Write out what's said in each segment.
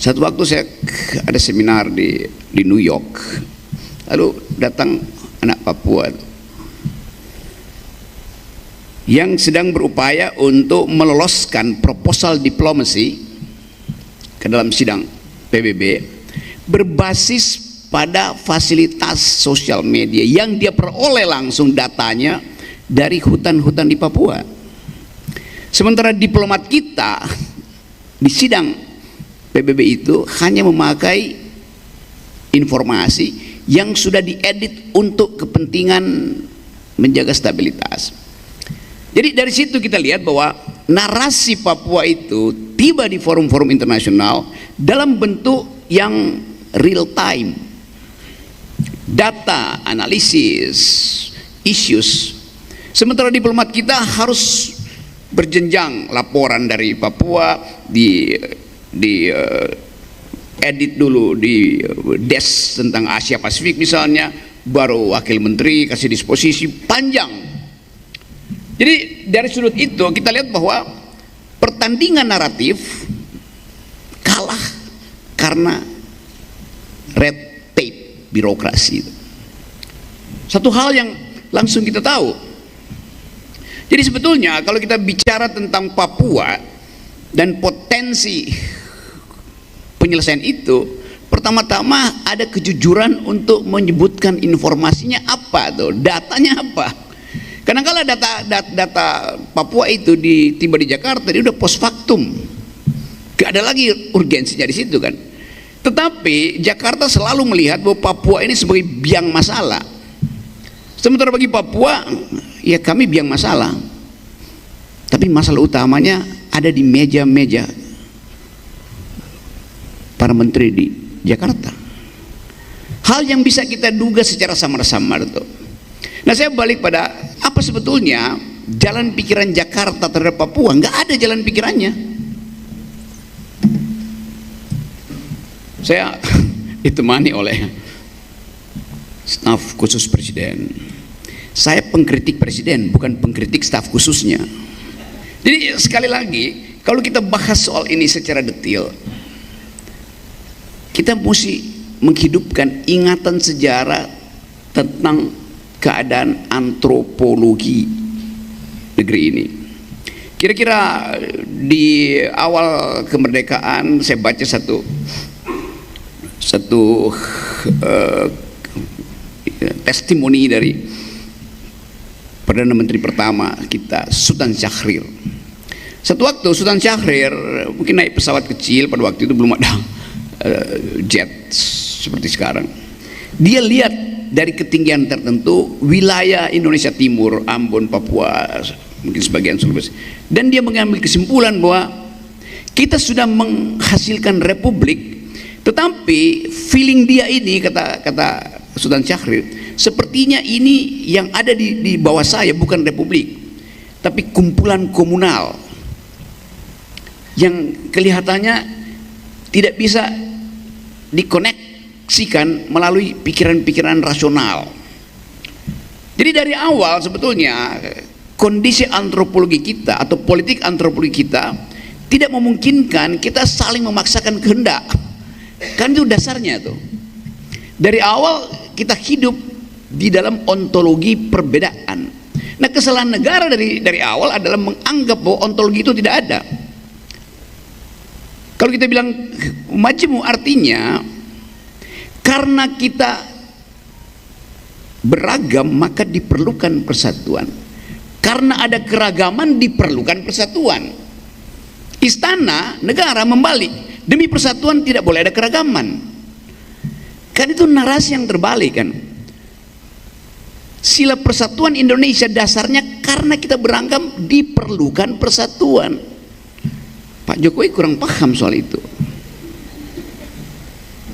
Satu waktu saya ada seminar di New York, lalu datang anak Papua yang sedang berupaya untuk meloloskan proposal diplomasi ke dalam sidang PBB berbasis pada fasilitas sosial media yang dia peroleh langsung datanya dari hutan-hutan di Papua. Sementara diplomat kita di sidang PBB itu hanya memakai informasi yang sudah diedit untuk kepentingan menjaga stabilitas. Jadi dari situ kita lihat bahwa narasi Papua itu tiba di forum-forum internasional dalam bentuk yang real time, data, analisis, issues. Sementara diplomat kita harus berjenjang laporan dari Papua di edit dulu di desk tentang Asia Pasifik misalnya, baru wakil menteri kasih disposisi panjang. Jadi dari sudut itu kita lihat bahwa pertandingan naratif kalah karena red tape birokrasi. Satu hal yang langsung kita tahu. Jadi sebetulnya kalau kita bicara tentang Papua dan potensi penyelesaian itu, pertama-tama ada kejujuran untuk menyebutkan informasinya apa tuh, datanya apa. Kadang-kala data Papua itu tiba di Jakarta dia udah post factum, gak ada lagi urgensinya di situ kan. Tetapi Jakarta selalu melihat bahwa Papua ini sebagai biang masalah. Sementara bagi Papua, ya kami biang masalah, tapi masalah utamanya ada di meja-meja para menteri di Jakarta. Hal yang bisa kita duga secara samar-samar tuh. Nah, saya balik pada apa sebetulnya jalan pikiran Jakarta terhadap Papua. Nggak ada jalan pikirannya. Saya ditemani oleh staf khusus presiden. Saya pengkritik presiden, bukan pengkritik staf khususnya. Jadi sekali lagi, kalau kita bahas soal ini secara detail, kita mesti menghidupkan ingatan sejarah tentang keadaan antropologi negeri ini. Kira-kira di awal kemerdekaan saya baca satu testimoni dari Perdana Menteri pertama kita, Sultan Syahrir. Satu waktu Sultan Syahrir mungkin naik pesawat kecil, pada waktu itu belum ada jet seperti sekarang. Dia lihat dari ketinggian tertentu wilayah Indonesia Timur, Ambon, Papua, mungkin sebagian Sulawesi, dan dia mengambil kesimpulan bahwa kita sudah menghasilkan republik, tetapi feeling dia ini, kata Sultan Syahrir, sepertinya ini yang ada di bawah saya bukan republik, tapi kumpulan komunal yang kelihatannya tidak bisa dikoneksikan melalui pikiran-pikiran rasional. Jadi dari awal sebetulnya kondisi antropologi kita atau politik antropologi kita tidak memungkinkan kita saling memaksakan kehendak. Kan itu dasarnya tuh. Dari awal kita hidup di dalam ontologi perbedaan. Nah, kesalahan negara dari awal adalah menganggap bahwa ontologi itu tidak ada. Kalau kita bilang majmu, artinya karena kita beragam maka diperlukan persatuan. Karena ada keragaman diperlukan persatuan. Istana negara membalik, demi persatuan tidak boleh ada keragaman. Kan itu narasi yang terbalik kan. Sila persatuan Indonesia dasarnya karena kita beragam diperlukan persatuan. Pak Jokowi kurang paham soal itu.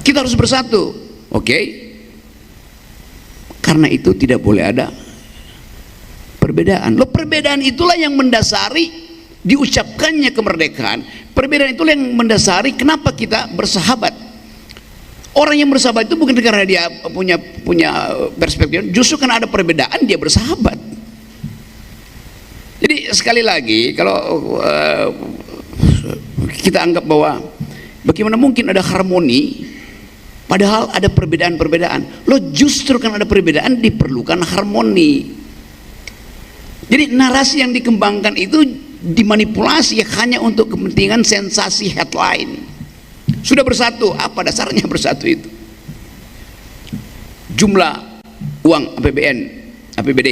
Kita harus bersatu, oke? Karena itu tidak boleh ada perbedaan. Loh, perbedaan itulah yang mendasari diucapkannya kemerdekaan. Perbedaan itulah yang mendasari kenapa kita bersahabat. Orang yang bersahabat itu bukan karena dia punya perspektif, justru karena ada perbedaan dia bersahabat. Jadi sekali lagi, kalau kita anggap bahwa Bagaimana mungkin ada harmoni padahal ada perbedaan-perbedaan? Lo justru kan ada perbedaan diperlukan harmoni. Jadi narasi yang dikembangkan itu dimanipulasi hanya untuk kepentingan sensasi headline. Sudah bersatu, apa dasarnya bersatu itu? Jumlah uang APBN, APBD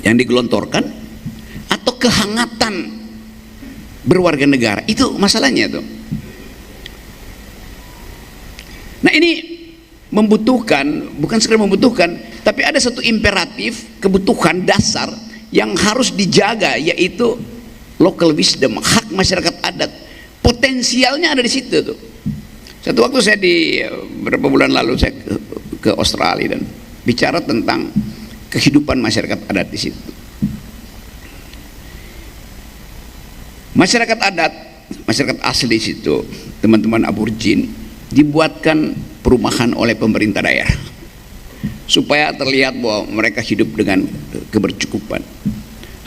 yang digelontorkan atau kehangatan berwarga negara, itu masalahnya tuh. Nah, ini membutuhkan, bukan sekedar membutuhkan, tapi ada satu imperatif, kebutuhan dasar yang harus dijaga, yaitu local wisdom, hak masyarakat adat. Potensialnya ada di situ tuh. Satu waktu saya beberapa bulan lalu saya ke Australia dan bicara tentang kehidupan masyarakat adat di situ. Masyarakat adat, masyarakat asli di situ, teman-teman aborigin, dibuatkan perumahan oleh pemerintah daerah supaya terlihat bahwa mereka hidup dengan kebercukupan.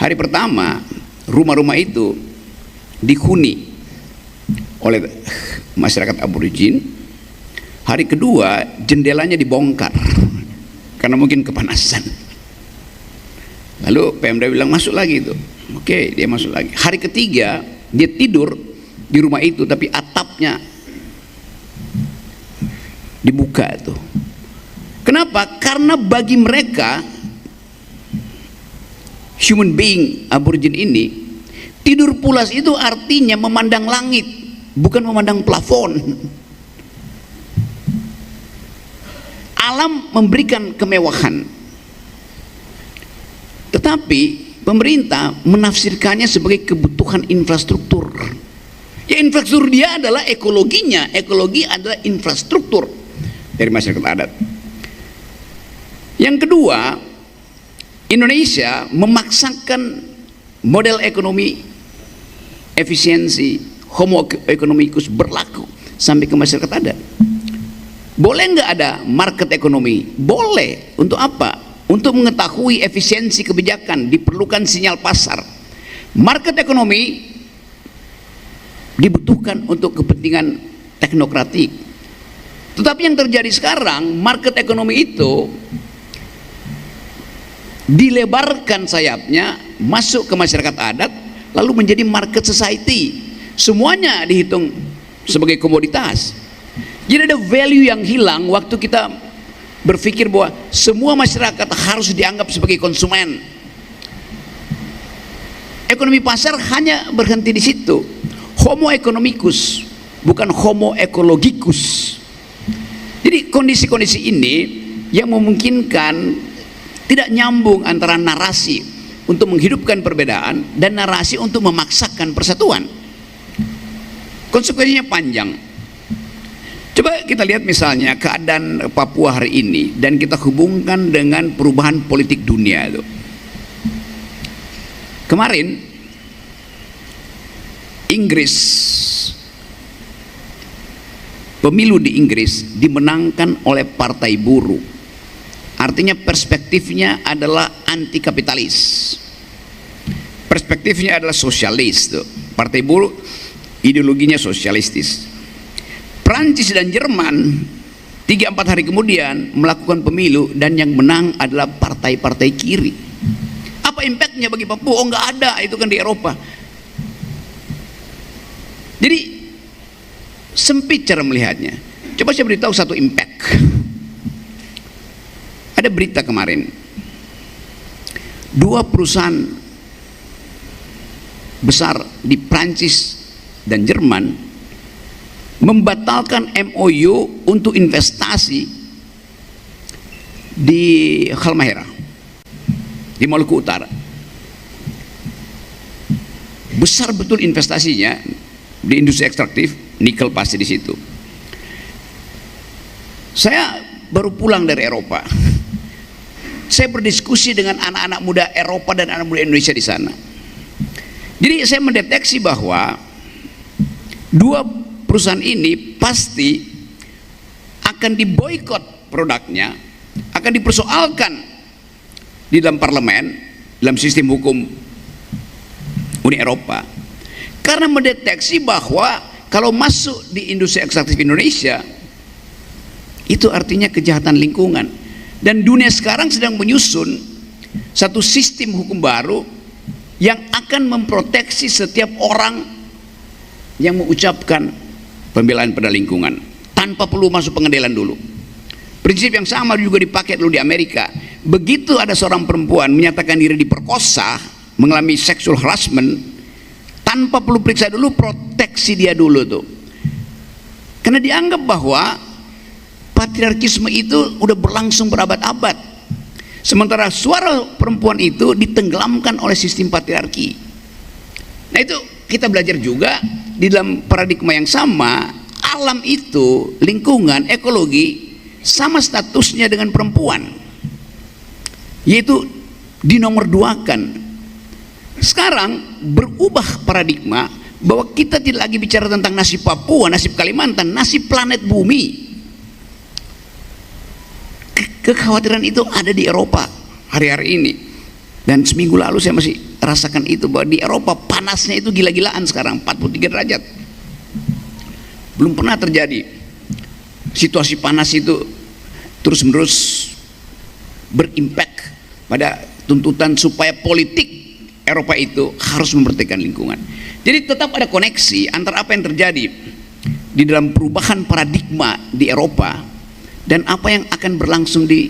Hari pertama rumah-rumah itu dihuni oleh masyarakat aborigin. Hari kedua jendelanya dibongkar karena mungkin kepanasan. Lalu Pemda bilang masuk lagi itu. Oke, dia masuk lagi. Hari ketiga dia tidur di rumah itu tapi atapnya dibuka tuh. Kenapa? Karena bagi mereka human being aborigin ini, tidur pulas itu artinya memandang langit, bukan memandang plafon. Alam memberikan kemewahan, tetapi pemerintah menafsirkannya sebagai kebutuhan infrastruktur. Ya, infrastruktur dia adalah ekologinya. Ekologi adalah infrastruktur dari masyarakat adat. Yang kedua, Indonesia memaksakan model ekonomi efisiensi homo economicus berlaku sampai ke masyarakat adat. Boleh nggak ada market ekonomi? Boleh. Untuk apa? Untuk mengetahui efisiensi kebijakan diperlukan sinyal pasar. Market ekonomi dibutuhkan untuk kepentingan teknokratik. Tetapi yang terjadi sekarang, market ekonomi itu dilebarkan sayapnya masuk ke masyarakat adat, lalu menjadi market society. Semuanya dihitung sebagai komoditas. Jadi ada value yang hilang waktu kita berpikir bahwa semua masyarakat harus dianggap sebagai konsumen. Ekonomi pasar hanya berhenti di situ. Homo economicus, bukan homo ecologicus. Jadi kondisi-kondisi ini yang memungkinkan tidak nyambung antara narasi untuk menghidupkan perbedaan dan narasi untuk memaksakan persatuan. Konsekuensinya panjang. Coba kita lihat misalnya keadaan Papua hari ini dan kita hubungkan dengan perubahan politik dunia itu. Kemarin Inggris, pemilu di Inggris dimenangkan oleh partai buruh. Artinya perspektifnya adalah anti kapitalis. Perspektifnya adalah sosialis tuh. Partai buruh ideologinya sosialistis. Prancis dan Jerman 3-4 hari kemudian melakukan pemilu dan yang menang adalah partai-partai kiri. Apa impactnya bagi Papua? Oh, nggak ada, itu kan di Eropa. Jadi sempit cara melihatnya. Coba saya beritahu satu impact. Ada berita kemarin, 2 perusahaan besar di Prancis dan Jerman membatalkan MOU untuk investasi di Halmahera, di Maluku Utara. Besar betul investasinya di industri ekstraktif, nikel pasti di situ. Saya baru pulang dari Eropa. Saya berdiskusi dengan anak-anak muda Eropa dan anak muda Indonesia di sana. Jadi saya mendeteksi bahwa 2 perusahaan ini pasti akan diboikot produknya, akan dipersoalkan di dalam parlemen, dalam sistem hukum Uni Eropa, karena mendeteksi bahwa kalau masuk di industri ekstraktif Indonesia, itu artinya kejahatan lingkungan. Dan dunia sekarang sedang menyusun satu sistem hukum baru yang akan memproteksi setiap orang yang mengucapkan pembelaan pada lingkungan tanpa perlu masuk pengadilan dulu. Prinsip yang sama juga dipakai dulu di Amerika. Begitu ada seorang perempuan menyatakan diri diperkosa, mengalami sexual harassment, tanpa perlu periksa dulu, proteksi dia dulu tuh. Karena dianggap bahwa patriarkisme itu udah berlangsung berabad-abad. Sementara suara perempuan itu ditenggelamkan oleh sistem patriarki. Nah itu kita belajar juga di dalam paradigma yang sama, alam itu, lingkungan, ekologi sama statusnya dengan perempuan, yaitu dinomorduakan. Sekarang berubah paradigma bahwa kita tidak lagi bicara tentang nasib Papua, nasib Kalimantan, nasib planet bumi. Kekhawatiran itu ada di Eropa hari-hari ini, dan seminggu lalu saya masih rasakan itu, bahwa di Eropa panasnya itu gila-gilaan sekarang, 43 derajat. Belum pernah terjadi situasi panas itu terus-menerus berimpact pada tuntutan supaya politik Eropa itu harus memperhatikan lingkungan. Jadi tetap ada koneksi antara apa yang terjadi di dalam perubahan paradigma di Eropa dan apa yang akan berlangsung di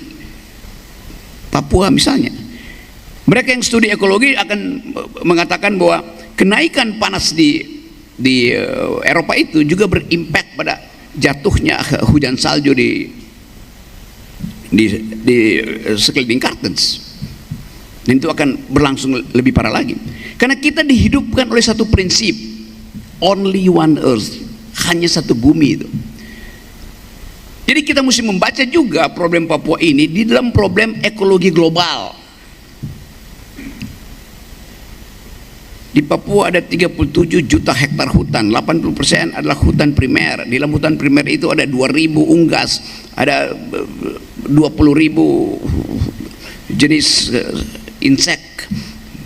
Papua misalnya. Mereka yang studi ekologi akan mengatakan bahwa kenaikan panas di Eropa itu juga berimpact pada jatuhnya hujan salju di sekeliling Kartens. Dan itu akan berlangsung lebih parah lagi. Karena kita dihidupkan oleh satu prinsip, only one earth, hanya satu bumi itu. Jadi kita mesti membaca juga problem Papua ini di dalam problem ekologi global. Di Papua ada 37 juta hektar hutan, 80% adalah hutan primer. Di dalam hutan primer itu ada 2.000 unggas, ada 20.000 jenis insek,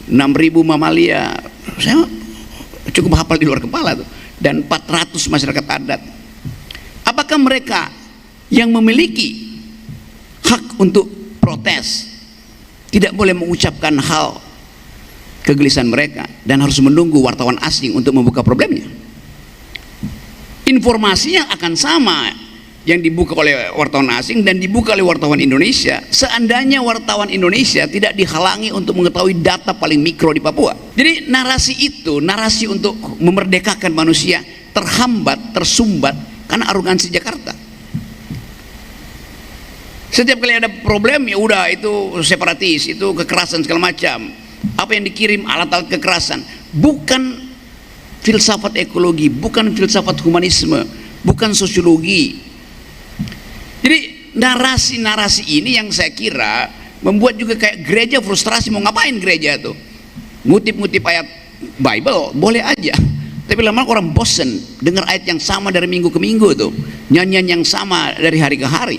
6.000 mamalia. Saya cukup hafal di luar kepala tuh. Dan 400 masyarakat adat. Apakah mereka yang memiliki hak untuk protes tidak boleh mengucapkan hal kegelisahan mereka dan harus menunggu wartawan asing untuk membuka problemnya? Informasinya akan sama yang dibuka oleh wartawan asing dan dibuka oleh wartawan Indonesia, seandainya wartawan Indonesia tidak dihalangi untuk mengetahui data paling mikro di Papua. Jadi narasi itu, narasi untuk memerdekakan manusia, terhambat, tersumbat karena arogansi Jakarta. Setiap kali ada problem, ya udah itu separatis, itu kekerasan segala macam. Apa yang dikirim alat-alat kekerasan, bukan filsafat ekologi, bukan filsafat humanisme, bukan sosiologi. Jadi narasi-narasi ini yang saya kira membuat juga kayak gereja frustrasi. Mau ngapain gereja tuh? Ngutip-ngutip ayat Bible boleh aja, tapi lama-lama orang bosen dengar ayat yang sama dari minggu ke minggu tuh, nyanyian yang sama dari hari ke hari.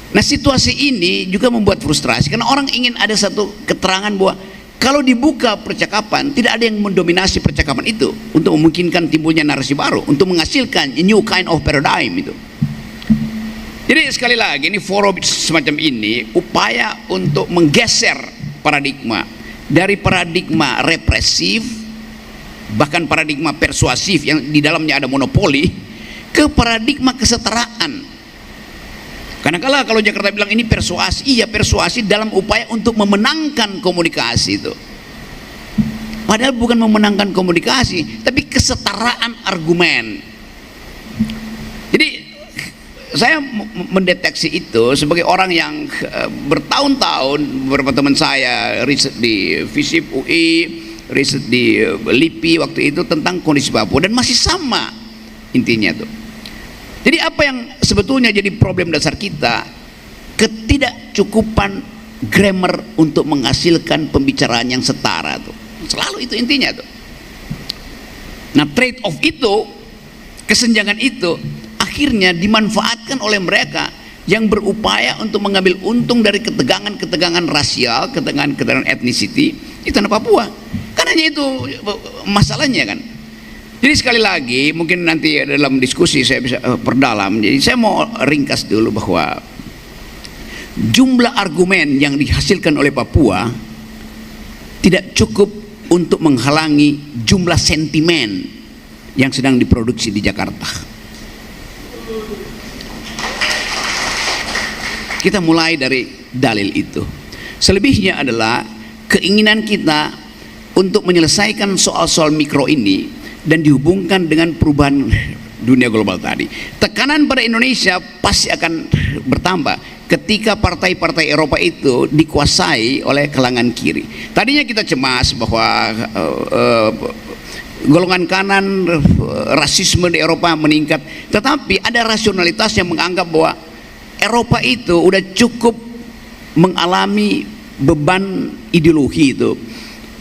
Nah situasi ini juga membuat frustrasi karena orang ingin ada satu keterangan bahwa kalau dibuka percakapan tidak ada yang mendominasi percakapan itu untuk memungkinkan timbulnya narasi baru, untuk menghasilkan a new kind of paradigm itu. Jadi sekali lagi ini forum semacam ini upaya untuk menggeser paradigma dari paradigma represif, bahkan paradigma persuasif yang di dalamnya ada monopoli, ke paradigma kesetaraan. Karena kalau Jakarta bilang ini persuasi, iya persuasi dalam upaya untuk memenangkan komunikasi itu. Padahal bukan memenangkan komunikasi, tapi kesetaraan argumen. Jadi saya mendeteksi itu sebagai orang yang bertahun-tahun, beberapa teman saya riset di FISIP UI, riset di LIPI waktu itu tentang kondisi Papua, dan masih sama intinya tuh. Jadi apa yang sebetulnya jadi problem dasar kita, ketidakcukupan grammar untuk menghasilkan pembicaraan yang setara tuh. Selalu itu intinya tuh. Nah trade off itu, kesenjangan itu akhirnya dimanfaatkan oleh mereka yang berupaya untuk mengambil untung dari ketegangan-ketegangan rasial, ketegangan-ketegangan ethnicity di tanah Papua. Karena itu masalahnya kan. Jadi sekali lagi mungkin nanti dalam diskusi saya bisa perdalam. Jadi saya mau ringkas dulu bahwa jumlah argumen yang dihasilkan oleh Papua tidak cukup untuk menghalangi jumlah sentimen yang sedang diproduksi di Jakarta. Kita mulai dari dalil itu. Selebihnya adalah keinginan kita untuk menyelesaikan soal-soal mikro ini dan dihubungkan dengan perubahan dunia global tadi. Tekanan pada Indonesia pasti akan bertambah ketika partai-partai Eropa itu dikuasai oleh kalangan kiri. Tadinya kita cemas bahwa golongan kanan, rasisme di Eropa meningkat, tetapi ada rasionalitas yang menganggap bahwa Eropa itu udah cukup mengalami beban ideologi itu.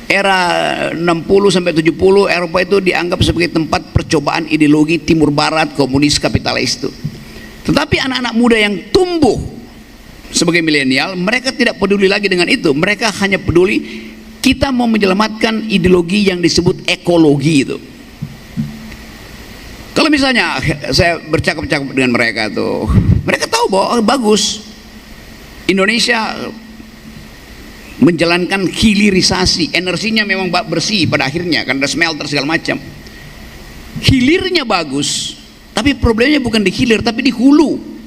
Era 60 sampai 70 Eropa itu dianggap sebagai tempat percobaan ideologi timur barat komunis kapitalis itu. Tetapi anak-anak muda yang tumbuh sebagai milenial, mereka tidak peduli lagi dengan itu. Mereka hanya peduli kita mau menyelamatkan ideologi yang disebut ekologi itu. Kalau misalnya saya bercakap-cakap dengan mereka tuh, mereka tahu bahwa bagus Indonesia menjalankan hilirisasi, energinya memang bersih pada akhirnya karena smelter segala macam. Hilirnya bagus, tapi problemnya bukan di hilir tapi di hulu.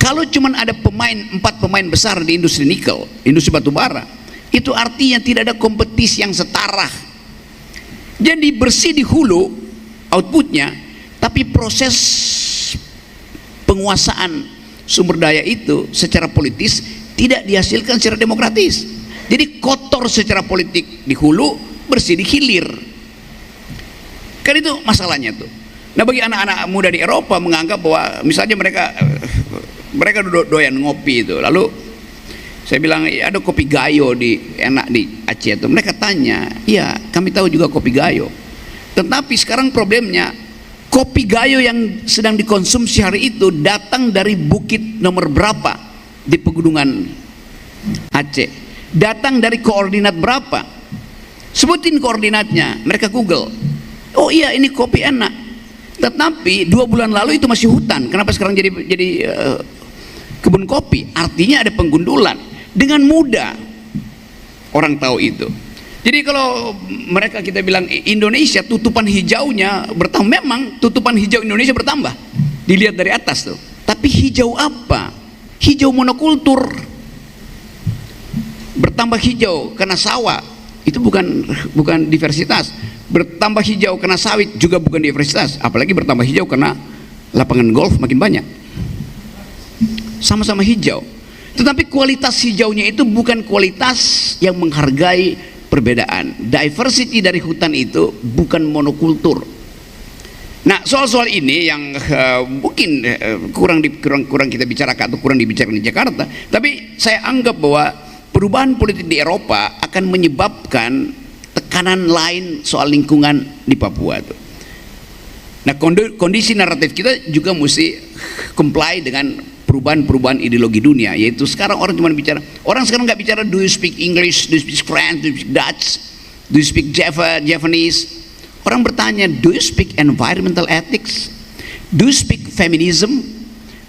Kalau cuma ada 4 pemain besar di industri nikel, industri batu bara, itu artinya tidak ada kompetisi yang setara. Jadi bersih di hulu outputnya, tapi proses penguasaan sumber daya itu secara politis tidak dihasilkan secara demokratis. Jadi kotor secara politik di hulu, bersih di hilir. Kan itu masalahnya tuh. Nah, bagi anak-anak muda di Eropa menganggap bahwa misalnya mereka doyan ngopi itu. Lalu saya bilang ada kopi gayo enak di Aceh itu. Mereka tanya, iya kami tahu juga kopi gayo. Tetapi sekarang problemnya kopi gayo yang sedang dikonsumsi hari itu datang dari bukit nomor berapa di pegunungan Aceh, datang dari koordinat berapa, sebutin koordinatnya, mereka Google, oh iya ini kopi enak, tetapi 2 bulan lalu itu masih hutan, kenapa sekarang jadi kebun kopi? Artinya ada penggundulan. Dengan mudah orang tahu itu. Jadi kalau kita bilang Indonesia tutupan hijaunya bertambah, memang tutupan hijau Indonesia bertambah dilihat dari atas tuh, tapi hijau apa? Hijau monokultur, bertambah hijau karena sawah, itu bukan diversitas. Bertambah hijau karena sawit juga bukan diversitas, apalagi bertambah hijau karena lapangan golf makin banyak. Sama-sama hijau, tetapi kualitas hijaunya itu bukan kualitas yang menghargai perbedaan. Diversity dari hutan itu bukan monokultur. Nah, soal-soal ini yang mungkin kurang kita bicarakan atau kurang dibicarakan di Jakarta, tapi saya anggap bahwa perubahan politik di Eropa akan menyebabkan tekanan lain soal lingkungan di Papua itu. Nah, kondisi naratif kita juga mesti comply dengan perubahan-perubahan ideologi dunia, yaitu sekarang orang cuma bicara, orang sekarang nggak bicara do you speak English, do you speak French, do you speak Dutch, do you speak Japanese. Orang bertanya, do you speak environmental ethics? Do you speak feminism?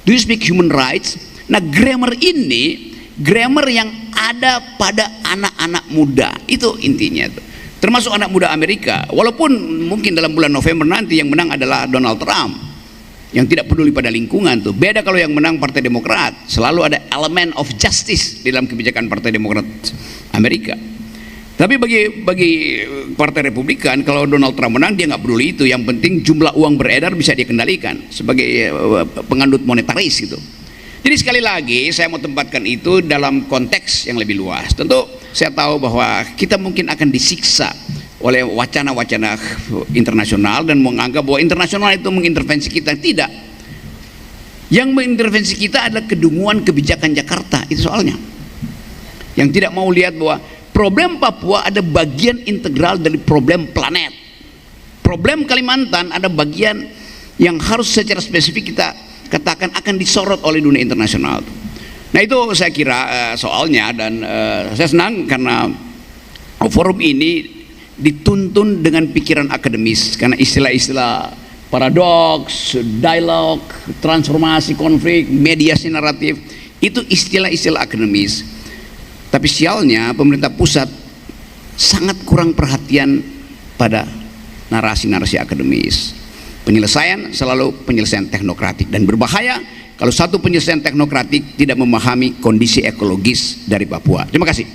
Do you speak human rights? Nah, grammar ini, grammar yang ada pada anak-anak muda, itu intinya tuh. Termasuk anak muda Amerika, walaupun mungkin dalam bulan November nanti yang menang adalah Donald Trump, yang tidak peduli pada lingkungan tuh. Beda kalau yang menang Partai Demokrat, selalu ada elemen of justice di dalam kebijakan Partai Demokrat Amerika. Tapi bagi Partai Republikan, kalau Donald Trump menang dia nggak peduli itu, yang penting jumlah uang beredar bisa dia kendalikan sebagai pengandut monetaris gitu. Jadi sekali lagi saya mau tempatkan itu dalam konteks yang lebih luas. Tentu saya tahu bahwa kita mungkin akan disiksa oleh wacana-wacana internasional dan menganggap bahwa internasional itu mengintervensi kita. Tidak. Yang mengintervensi kita adalah kedunguan kebijakan Jakarta, itu soalnya. Yang tidak mau lihat bahwa problem Papua ada bagian integral dari problem planet. Problem Kalimantan ada bagian yang harus secara spesifik kita katakan akan disorot oleh dunia internasional. Nah, itu saya kira soalnya, dan saya senang karena forum ini dituntun dengan pikiran akademis, karena istilah-istilah paradoks, dialog, transformasi konflik, mediasi naratif itu istilah-istilah akademis. Tapi sialnya pemerintah pusat sangat kurang perhatian pada narasi-narasi akademis. Penyelesaian selalu penyelesaian teknokratik, dan berbahaya kalau satu penyelesaian teknokratik tidak memahami kondisi ekologis dari Papua. Terima kasih.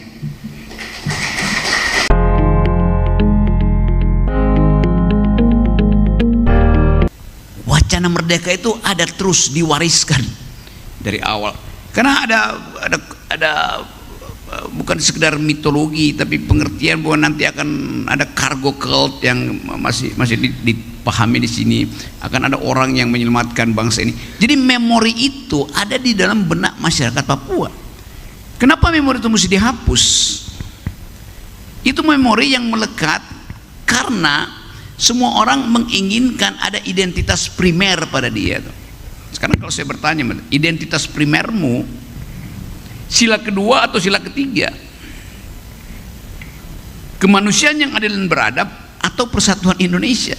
Wacana merdeka itu ada terus diwariskan dari awal, karena ada bukan sekedar mitologi, tapi pengertian bahwa nanti akan ada cargo cult yang masih dipahami di sini, akan ada orang yang menyelamatkan bangsa ini. Jadi memori itu ada di dalam benak masyarakat Papua. Kenapa memori itu mesti dihapus? Itu memori yang melekat karena semua orang menginginkan ada identitas primer pada dia. Sekarang kalau saya bertanya, identitas primermu sila kedua atau sila ketiga? Kemanusiaan yang adil dan beradab atau persatuan Indonesia?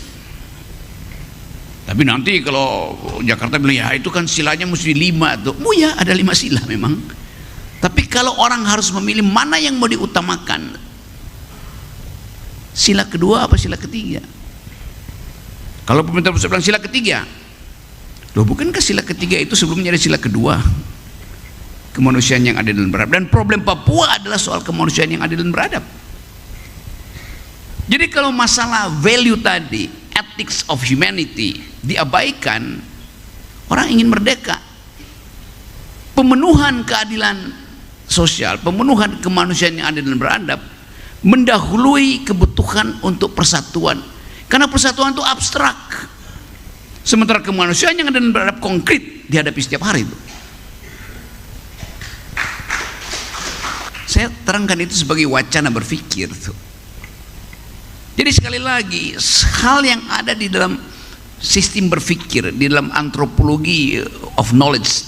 Tapi nanti kalau Jakarta bilang, ya itu kan silanya mesti 5 tuh. Oh ya, ada 5 sila memang. Tapi kalau orang harus memilih mana yang mau diutamakan, sila kedua apa sila ketiga? Kalau pemerintah pusat bilang sila ketiga, loh bukankah sila ketiga itu sebelumnya ada sila kedua? Kemanusiaan yang adil dan beradab. Dan problem Papua adalah soal kemanusiaan yang adil dan beradab. Jadi kalau masalah value tadi, ethics of humanity, diabaikan, orang ingin merdeka. Pemenuhan keadilan sosial, pemenuhan kemanusiaan yang adil dan beradab mendahului kebutuhan untuk persatuan. Karena persatuan itu abstrak, sementara kemanusiaan yang adil dan beradab konkret dihadapi setiap hari itu. Saya terangkan itu sebagai wacana berpikir tuh. Jadi sekali lagi, hal yang ada di dalam sistem berpikir, di dalam antropologi of knowledge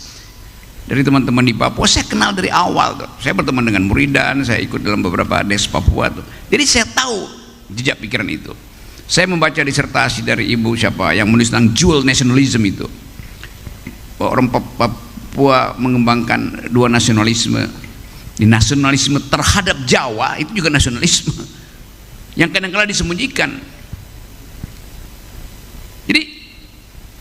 dari teman-teman di Papua, saya kenal dari awal tuh. Saya berteman dengan Muridan, saya ikut dalam beberapa des Papua tuh. Jadi saya tahu jejak pikiran itu. Saya membaca disertasi dari ibu siapa yang menulis tentang dual nationalism itu. Orang Papua mengembangkan dua nasionalisme. Di nasionalisme terhadap Jawa itu juga nasionalisme yang kadang-kala disembunyikan. Jadi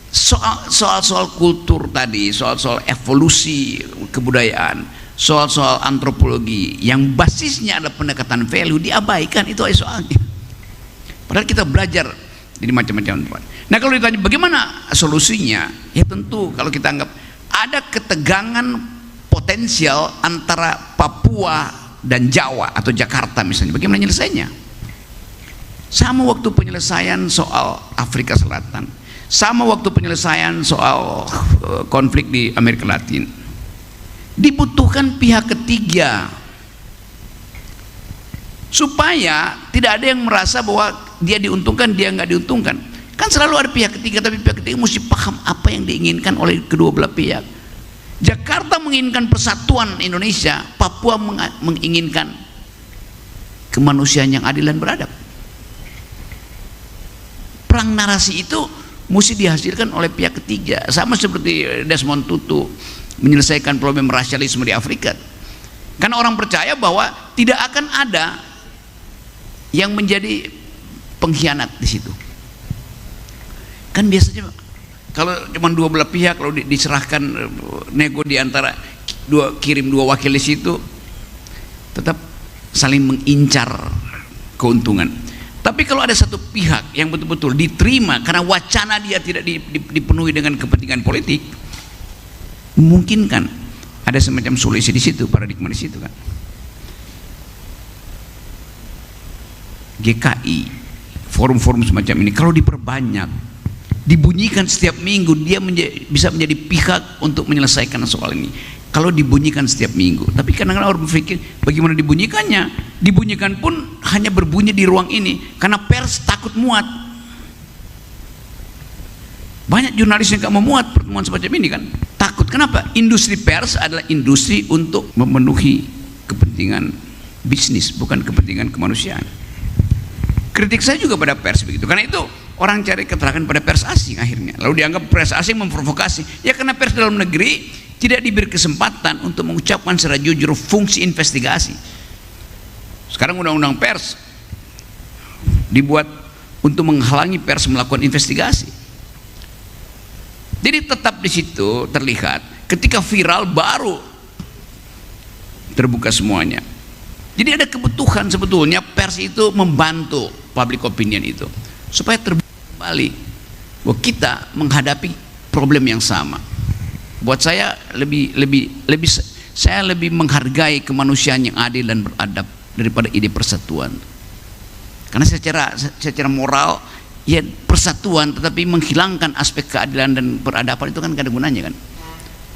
soal-soal kultur tadi, soal-soal evolusi kebudayaan, soal-soal antropologi yang basisnya adalah pendekatan value diabaikan, itu aja soalnya. Padahal kita belajar di macam-macam tempat. Nah kalau ditanya bagaimana solusinya, ya tentu kalau kita anggap ada ketegangan potensial antara Papua dan Jawa atau Jakarta misalnya, bagaimana penyelesaiannya? Sama waktu penyelesaian soal Afrika Selatan, sama waktu penyelesaian soal konflik di Amerika Latin, dibutuhkan pihak ketiga supaya tidak ada yang merasa bahwa dia diuntungkan, dia nggak diuntungkan. Kan selalu ada pihak ketiga, tapi pihak ketiga mesti paham apa yang diinginkan oleh kedua belah pihak. Jakarta menginginkan persatuan Indonesia, Papua menginginkan kemanusiaan yang adil dan beradab. Perang narasi itu mesti dihasilkan oleh pihak ketiga, sama seperti Desmond Tutu menyelesaikan problem rasialisme di Afrika. Karena orang percaya bahwa tidak akan ada yang menjadi pengkhianat di situ. Kan biasanya kalau cuma dua belah pihak, kalau diserahkan nego di antara kirim dua wakil di situ, tetap saling mengincar keuntungan. Tapi kalau ada satu pihak yang betul-betul diterima karena wacana dia tidak dipenuhi dengan kepentingan politik, memungkinkan ada semacam solusi di situ, paradigma di situ kan. GKI, forum-forum semacam ini kalau diperbanyak, dibunyikan setiap minggu, dia bisa menjadi pihak untuk menyelesaikan soal ini. Kalau dibunyikan setiap minggu, tapi kadang-kadang orang berpikir bagaimana dibunyikannya? Dibunyikan pun hanya berbunyi di ruang ini karena pers takut muat. Banyak jurnalis yang gak memuat pertemuan semacam ini kan, takut. Kenapa? Industri pers adalah industri untuk memenuhi kepentingan bisnis, bukan kepentingan kemanusiaan. Kritik saya juga pada pers begitu. Karena itu orang cari keterangan pada pers asing akhirnya. Lalu dianggap pers asing memprovokasi. Ya karena pers dalam negeri tidak diberi kesempatan untuk mengucapkan secara jujur fungsi investigasi. Sekarang undang-undang pers dibuat untuk menghalangi pers melakukan investigasi. Jadi tetap di situ terlihat ketika viral baru terbuka semuanya. Jadi ada kebutuhan sebetulnya pers itu membantu public opinion itu supaya terbuka kembali bahwa kita menghadapi problem yang sama. Buat saya saya lebih menghargai kemanusiaan yang adil dan beradab daripada ide persatuan. Karena secara moral ya persatuan, tetapi menghilangkan aspek keadilan dan peradaban itu kan gak ada gunanya kan.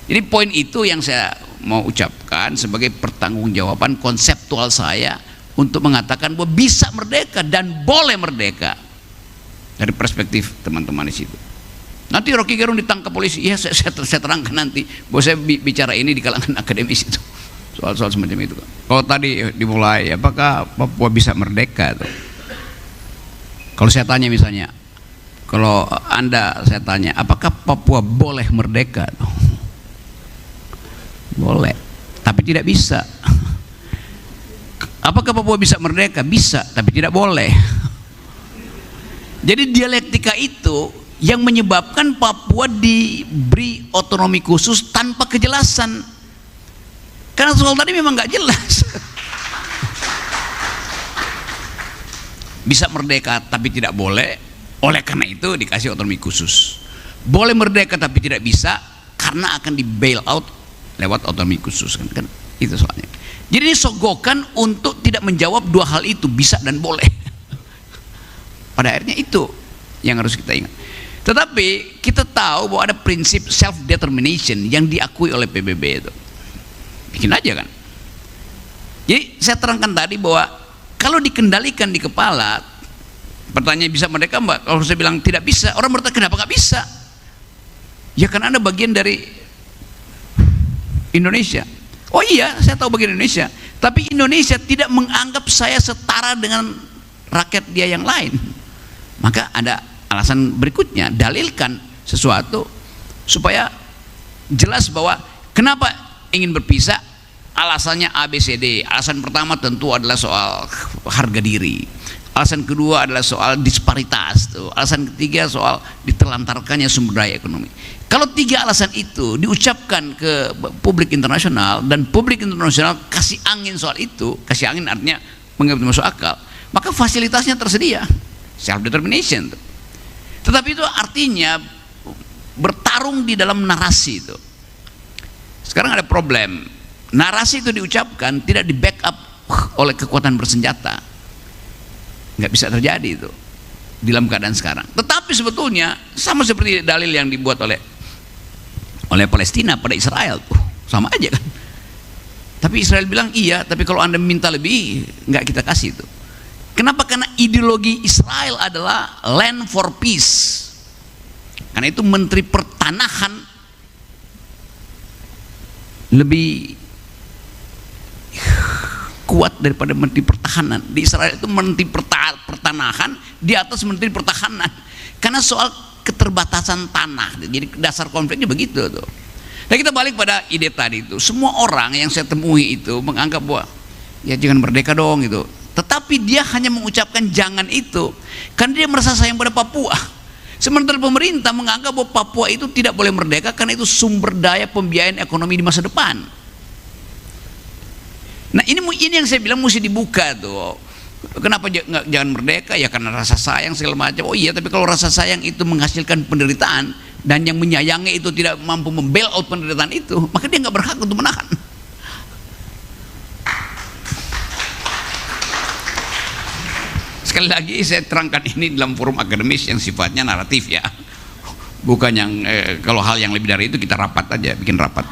Jadi poin itu yang saya mau ucapkan sebagai pertanggungjawaban konseptual saya untuk mengatakan bahwa bisa merdeka dan boleh merdeka dari perspektif teman-teman di situ. Nanti Rocky Gerung ditangkap polisi, ya saya terangkan nanti bahwa saya bicara ini di kalangan akademis itu soal-soal semacam itu. Kalau tadi dimulai, apakah Papua bisa merdeka? Kalau saya tanya misalnya, kalau Anda saya tanya, apakah Papua boleh merdeka? Boleh, tapi tidak bisa. Apakah Papua bisa merdeka? Bisa, tapi tidak boleh. Jadi dialektika itu yang menyebabkan Papua diberi otonomi khusus tanpa kejelasan. Karena soal tadi memang nggak jelas. Bisa merdeka tapi tidak boleh, oleh karena itu dikasih otonomi khusus. Boleh merdeka tapi tidak bisa karena akan di bail out lewat otonomi khusus kan itu soalnya. Jadi ini sogokan untuk tidak menjawab dua hal itu, bisa dan boleh. Pada akhirnya itu yang harus kita ingat. Tetapi kita tahu bahwa ada prinsip self determination yang diakui oleh PBB itu. Bikin aja kan. Jadi saya terangkan tadi bahwa kalau dikendalikan di kepala, pertanyaan bisa merdeka mbak, kalau saya bilang tidak bisa, orang bertanya kenapa nggak bisa? Ya kan Anda bagian dari Indonesia. Oh iya, saya tahu bagian Indonesia, tapi Indonesia tidak menganggap saya setara dengan rakyat dia yang lain. Maka ada alasan berikutnya, dalilkan sesuatu supaya jelas bahwa kenapa ingin berpisah. Alasannya ABCD. Alasan pertama tentu adalah soal harga diri. Alasan kedua adalah soal disparitas. Alasan ketiga soal ditelantarkannya sumber daya ekonomi. Kalau tiga alasan itu diucapkan ke publik internasional dan publik internasional kasih angin soal itu, kasih angin artinya menganggap masuk akal, maka fasilitasnya tersedia, self determination. Tetapi itu artinya bertarung di dalam narasi itu. Sekarang ada problem. Narasi itu diucapkan tidak di backup oleh kekuatan bersenjata, nggak bisa terjadi itu di dalam keadaan sekarang. Tetapi sebetulnya sama seperti dalil yang dibuat oleh Palestina pada Israel tuh, sama aja kan. Tapi Israel bilang iya, tapi kalau Anda minta lebih nggak kita kasih itu. Kenapa? Karena ideologi Israel adalah land for peace. Karena itu Menteri Pertanahan lebih kuat daripada Menteri Pertahanan. Di Israel itu Menteri Pertanahan di atas Menteri Pertahanan, karena soal keterbatasan tanah. Jadi dasar konfliknya begitu tuh. Nah kita balik pada ide tadi itu, semua orang yang saya temui itu menganggap bahwa ya jangan merdeka dong gitu. Tetapi dia hanya mengucapkan jangan itu karena dia merasa sayang pada Papua. Sementara pemerintah menganggap bahwa Papua itu tidak boleh merdeka karena itu sumber daya pembiayaan ekonomi di masa depan. Nah ini yang saya bilang mesti dibuka tuh. Kenapa jangan merdeka? Ya karena rasa sayang segala macam. Oh iya, tapi kalau rasa sayang itu menghasilkan penderitaan dan yang menyayangi itu tidak mampu membail out penderitaan itu, maka dia nggak berhak untuk menahan. Sekali lagi saya terangkan ini dalam forum akademis yang sifatnya naratif ya, bukan yang kalau hal yang lebih dari itu kita rapat aja, bikin rapat.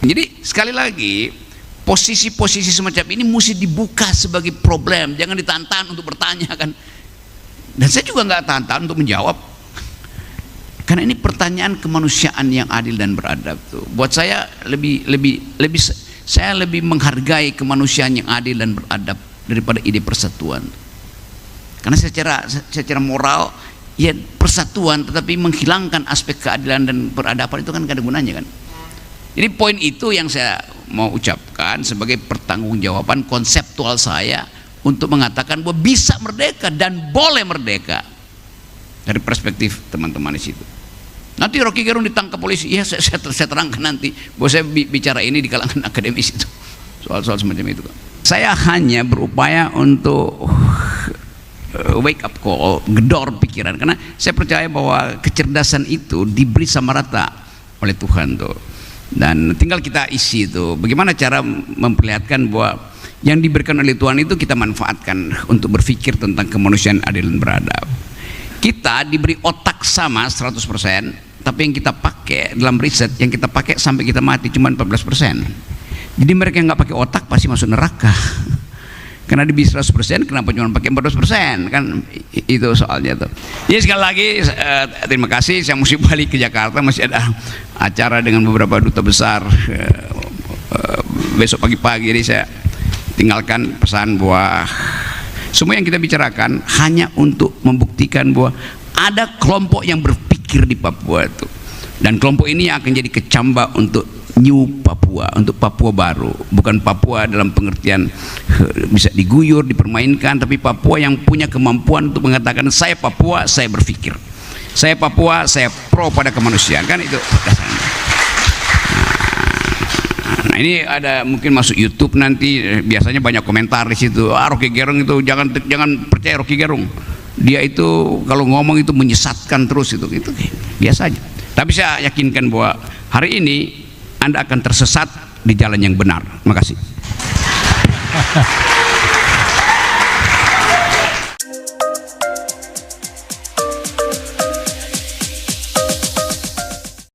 Jadi sekali lagi posisi-posisi semacam ini mesti dibuka sebagai problem, jangan ditahan untuk bertanya kan. Dan saya juga nggak tahan untuk menjawab, karena ini pertanyaan kemanusiaan yang adil dan beradab tuh. Buat saya saya lebih menghargai kemanusiaan yang adil dan beradab daripada ide persatuan. Karena secara moral ya persatuan, tetapi menghilangkan aspek keadilan dan peradaban itu kan gak ada gunanya kan. Jadi poin itu yang saya mau ucapkan sebagai pertanggungjawaban konseptual saya untuk mengatakan bahwa bisa merdeka dan boleh merdeka dari perspektif teman-teman di situ. Nanti Rocky Gerung ditangkap polisi, ya saya terangkan nanti bahwa saya bicara ini di kalangan akademis itu, soal-soal semacam itu. Saya hanya berupaya untuk wake up call, gedor pikiran, karena saya percaya bahwa kecerdasan itu diberi sama rata oleh Tuhan tuh, dan tinggal kita isi itu. Bagaimana cara memperlihatkan bahwa yang diberikan oleh Tuhan itu kita manfaatkan untuk berpikir tentang kemanusiaan adil dan beradab. Kita diberi otak sama 100%, tapi yang kita pakai dalam riset, yang kita pakai sampai kita mati cuma 14%. Jadi mereka yang nggak pakai otak pasti masuk neraka. Karena di 100%, kenapa cuma pakai 14%? Kan itu soalnya tuh. Jadi sekali lagi terima kasih. Saya mesti balik ke Jakarta, masih ada acara dengan beberapa duta besar besok pagi-pagi. Jadi saya tinggalkan pesan bahwa semua yang kita bicarakan hanya untuk membuktikan bahwa ada kelompok yang berpikir di Papua itu, dan kelompok ini akan jadi kecambah untuk New Papua, untuk Papua baru, bukan Papua dalam pengertian bisa diguyur, dipermainkan, tapi Papua yang punya kemampuan untuk mengatakan saya Papua, saya berpikir, saya Papua, saya pro pada kemanusiaan, kan itu dasarnya. Nah ini ada mungkin masuk YouTube nanti, biasanya banyak komentar di situ. Rocky Gerung itu jangan percaya Rocky Gerung. Dia itu kalau ngomong itu menyesatkan terus itu biasa aja. Tapi saya yakinkan bahwa hari ini Anda akan tersesat di jalan yang benar. Terima kasih.